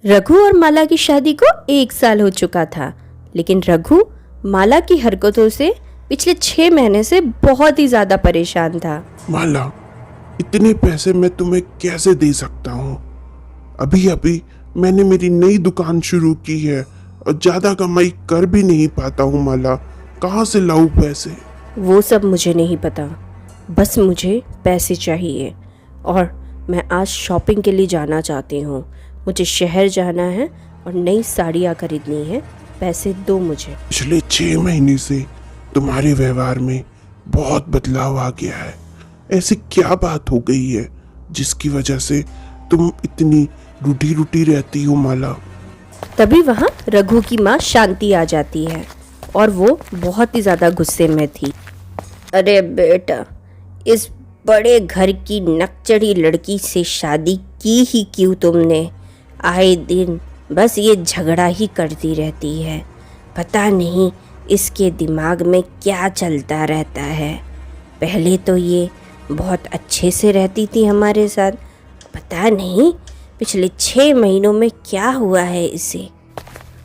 रघु और माला की शादी को 1 साल हो चुका था, लेकिन रघु माला की हरकतों से पिछले 6 महीने से बहुत ही ज्यादा परेशान था। माला, इतने पैसे मैं तुम्हें कैसे दे सकता हूँ? अभी अभी मैंने मेरी नई दुकान शुरू की है और ज्यादा कमाई कर भी नहीं पाता हूँ माला। कहाँ से लाऊं पैसे? वो सब मुझे नहीं पता, बस मुझे पैसे चाहिए और मैं आज शॉपिंग के लिए जाना चाहती हूँ। मुझे शहर जाना है और नई साड़ियाँ खरीदनी है। पैसे दो मुझे। पिछले 6 महीने से तुम्हारे व्यवहार में बहुत बदलाव आ गया है। ऐसी क्या बात हो गई है जिसकी वजह से तुम इतनी रूठी रूठी रहती हो माला? तभी वहाँ रघु की माँ शांति आ जाती है और वो बहुत ही ज़्यादा गुस्से में थी। अरे बेटा, इस बड़े घर की नकचड़ी लड़की से शादी की ही क्यों तुमने? आए दिन बस ये झगड़ा ही करती रहती है। पता नहीं इसके दिमाग में क्या चलता रहता है। पहले तो ये बहुत अच्छे से रहती थी हमारे साथ, पता नहीं पिछले 6 महीनों में क्या हुआ है इसे।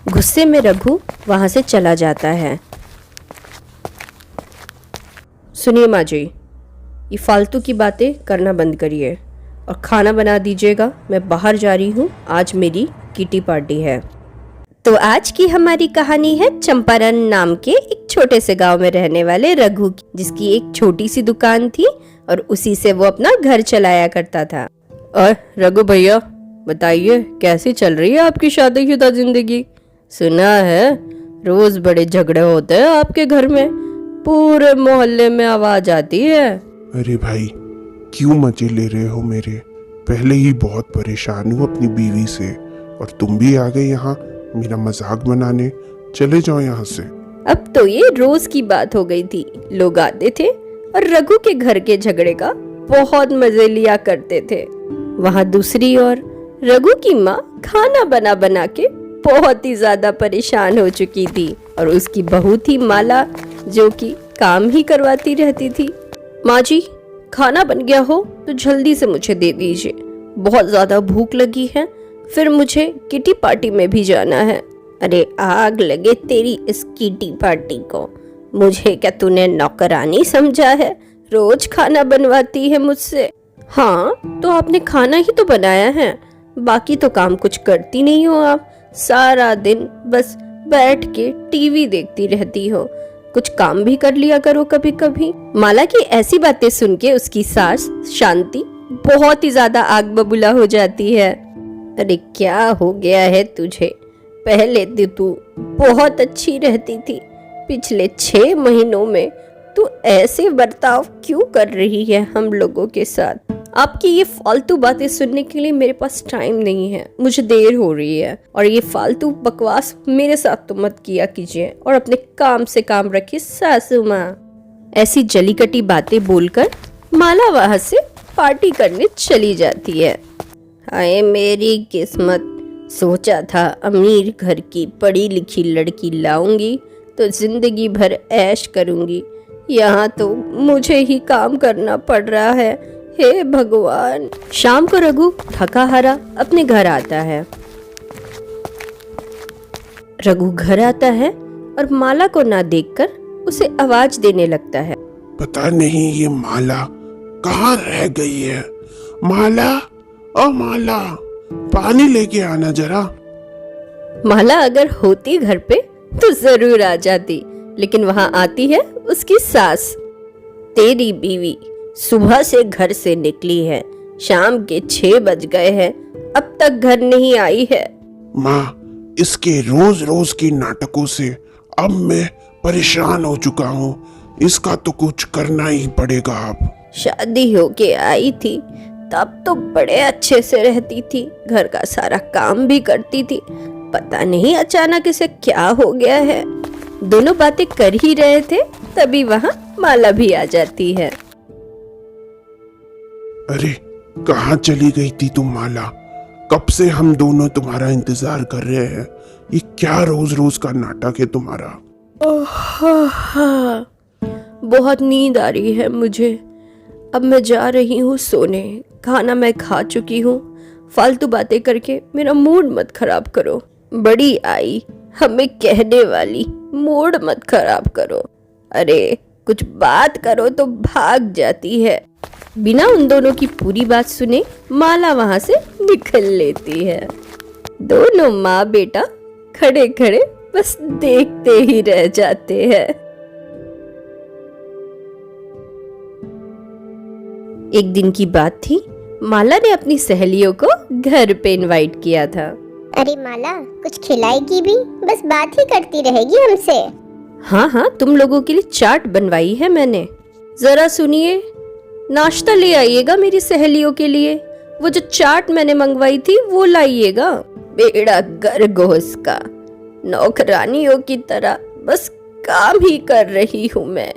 गुस्से में रघु वहाँ से चला जाता है। सुनिए माँ जी, ये फालतू की बातें करना बंद करिए और खाना बना दीजिएगा। मैं बाहर जा रही हूँ, आज मेरी किटी पार्टी है। तो आज की हमारी कहानी है चंपारण नाम के एक छोटे से गांव में रहने वाले रघु की, जिसकी एक छोटी सी दुकान थी और उसी से वो अपना घर चलाया करता था। और रघु भैया बताइए, कैसी चल रही है आपकी शादीशुदा जिंदगी? सुना है रोज बड़े झगड़े होते हैं आपके घर में, पूरे मोहल्ले में आवाज आती है। अरे भाई, क्यों मजे ले रहे हो मेरे? पहले ही बहुत परेशान हूँ अपनी बीवी से और तुम भी आ गए यहाँ मेरा मजाक बनाने। चले जाओ यहाँ से। अब तो ये रोज की बात हो गई थी। लोग आते थे और रघु के घर के झगड़े का बहुत मजे लिया करते थे। वहाँ दूसरी ओर रघु की माँ खाना बना बना के बहुत ही ज्यादा परेशान हो चुकी थी और उसकी बहू थी माला, जो कि काम ही करवाती रहती थी। माँ जी, खाना बन गया हो तो जल्दी से मुझे दे दीजिए, बहुत ज्यादा भूख लगी है, फिर मुझे किटी पार्टी में भी जाना है। अरे आग लगे तेरी इस किटी पार्टी को, मुझे क्या तूने नौकरानी समझा है? रोज खाना बनवाती है मुझसे। हाँ तो आपने खाना ही तो बनाया है, बाकी तो काम कुछ करती नहीं हो आप। सारा दिन बस बैठ के टीवी देखती रहती हो, कुछ काम भी कर लिया करो कभी कभी। माला की ऐसी बातें सुन के उसकी सास शांति बहुत ही ज्यादा आग बबूला हो जाती है। अरे क्या हो गया है तुझे? पहले तो तू बहुत अच्छी रहती थी, पिछले 6 महीनों में तू ऐसे बर्ताव क्यों कर रही है हम लोगों के साथ? आपकी ये फालतू बातें सुनने के लिए मेरे पास टाइम नहीं है, मुझे देर हो रही है और ये फालतू बकवास मेरे साथ तो मत किया कीजिए और अपने काम से काम रखिए सासू माँ। ऐसी जली कटी बातें बोलकर माला वहां से पार्टी करने चली जाती है। हाय मेरी किस्मत, सोचा था अमीर घर की पढ़ी लिखी लड़की लाऊंगी तो जिंदगी भर ऐश करूंगी, यहाँ तो मुझे ही काम करना पड़ रहा है। हे भगवान। शाम को रघु थका हारा अपने घर आता है। रघु घर आता है और माला को ना देखकर उसे आवाज देने लगता है। पता नहीं ये माला कहाँ रह गई है। माला, ओ माला, पानी लेके आना जरा। माला अगर होती घर पे तो जरूर आ जाती, लेकिन वहां आती है उसकी सास। तेरी बीवी सुबह से घर से निकली है, शाम के 6 बज गए हैं, अब तक घर नहीं आई है। माँ, इसके रोज रोज के नाटकों से अब मैं परेशान हो चुका हूँ। इसका तो कुछ करना ही पड़ेगा अब। शादी होके आई थी तब तो बड़े अच्छे से रहती थी, घर का सारा काम भी करती थी, पता नहीं अचानक इसे क्या हो गया है। दोनों बातें कर ही रहे थे तभी वहाँ माला भी आ जाती है। अरे कहाँ चली गई थी तुम माला? कब से हम दोनों तुम्हारा इंतजार कर रहे हैं। ये क्या रोज रोज का नाटक है तुम्हारा? बहुत नींद आ रही है मुझे, अब मैं जा रही हूँ सोने। खाना मैं खा चुकी हूँ, फालतू बातें करके मेरा मूड मत खराब करो। बड़ी आई हमें कहने वाली, मूड मत खराब करो। अरे कुछ बात करो तो भाग जाती है। बिना उन दोनों की पूरी बात सुने माला वहां से निकल लेती है। दोनों माँ बेटा खड़े खड़े बस देखते ही रह जाते हैं। एक दिन की बात थी, माला ने अपनी सहेलियों को घर पे इनवाइट किया था। अरे माला, कुछ खिलाएगी भी? बस बात ही करती रहेगी हमसे। हाँ हाँ, तुम लोगों के लिए चाट बनवाई है मैंने। जरा सुनिए, नाश्ता ले आइएगा मेरी सहेलियों के लिए। वो जो चाट मैंने मंगवाई थी वो लाइएगा। बेड़ा गर्क हो उसका, नौकरानियों की तरह बस काम ही कर रही हूँ मैं।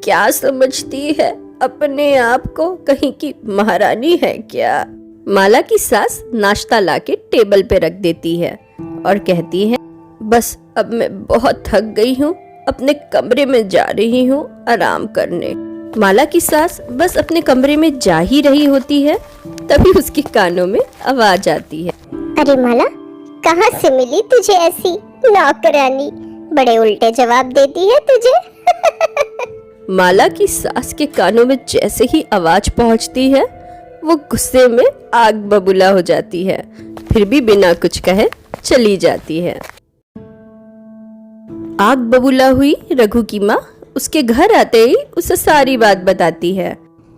क्या समझती है अपने आप को, कहीं की महारानी है क्या? माला की सास नाश्ता लाके टेबल पे रख देती है और कहती है, बस अब मैं बहुत थक गई हूँ, अपने कमरे में जा रही हूँ आराम करने। माला की सास बस अपने कमरे में जा ही रही होती है, तभी उसके कानों में आवाज आती है। अरे माला, कहाँ से मिली तुझे ऐसी नौकरानी? बड़े उल्टे जवाब देती है तुझे। माला की सास के कानों में जैसे ही आवाज पहुंचती है, वो गुस्से में आग बबूला हो जाती है, फिर भी बिना कुछ कहे चली जाती है। आग बबूला हुई रघु की माँ उसके घर आते ही उसे सारी बात बताती है।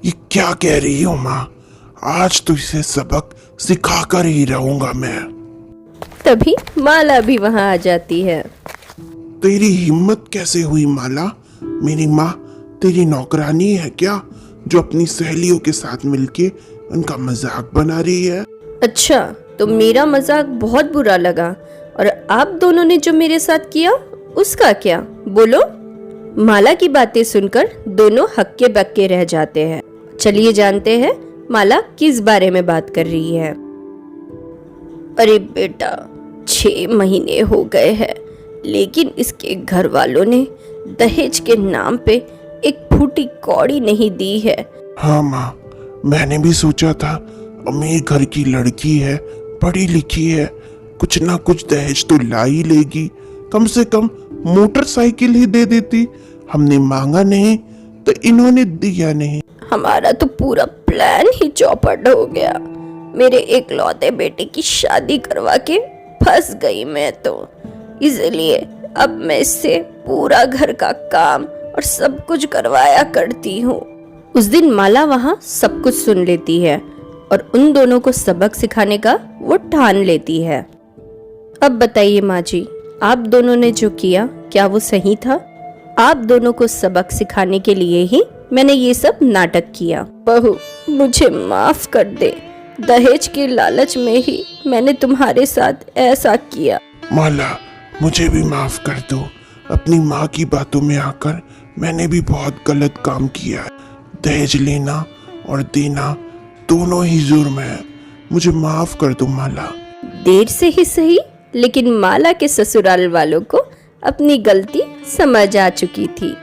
ये क्या कह रही हो माँ? आज तो इसे सबक सिखा कर ही रहूंगा मैं। तभी माला भी वहां आ जाती है। तेरी हिम्मत कैसे हुई माला? मेरी माँ तेरी नौकरानी है क्या, जो अपनी सहेलियों के साथ मिलके उनका मजाक बना रही है? अच्छा, तो मेरा मजाक बहुत बुरा लगा, और आप दोनों ने जो मेरे साथ किया उसका क्या? बोलो। माला की बातें सुनकर दोनों हक्के बक्के रह जाते हैं। चलिए जानते हैं माला किस बारे में बात कर रही है। अरे बेटा, 6 महीने हो गए हैं, लेकिन इसके घर वालों ने दहेज के नाम पे एक फूटी कौड़ी नहीं दी है। हाँ माँ, मैंने भी सोचा था अमीर घर की लड़की है, पढ़ी लिखी है, कुछ ना कुछ दहेज तो ला ही लेगी। कम से कम मोटरसाइकिल ही दे देती। हमने मांगा नहीं तो इन्होंने दिया नहीं। हमारा तो पूरा प्लान ही चौपट हो गया। मेरे एकलौते बेटे की शादी करवा के फंस गई मैं तो। इसलिए अब मैं इससे पूरा घर का काम और सब कुछ करवाया करती हूँ। उस दिन माला वहाँ सब कुछ सुन लेती है और उन दोनों को सबक सिखाने का वो ठान लेती है। अब बताइए माँ जी, आप दोनों ने जो किया क्या वो सही था? आप दोनों को सबक सिखाने के लिए ही मैंने ये सब नाटक किया। बहू, मुझे माफ कर दे, दहेज के लालच में ही मैंने तुम्हारे साथ ऐसा किया। माला, मुझे भी माफ कर दो। अपनी माँ की बातों में आकर मैंने भी बहुत गलत काम किया है। दहेज लेना और देना दोनों ही जुर्म है। मुझे माफ कर दो माला। देर से ही सही, लेकिन माला के ससुराल वालों को अपनी गलती समझ आ चुकी थी।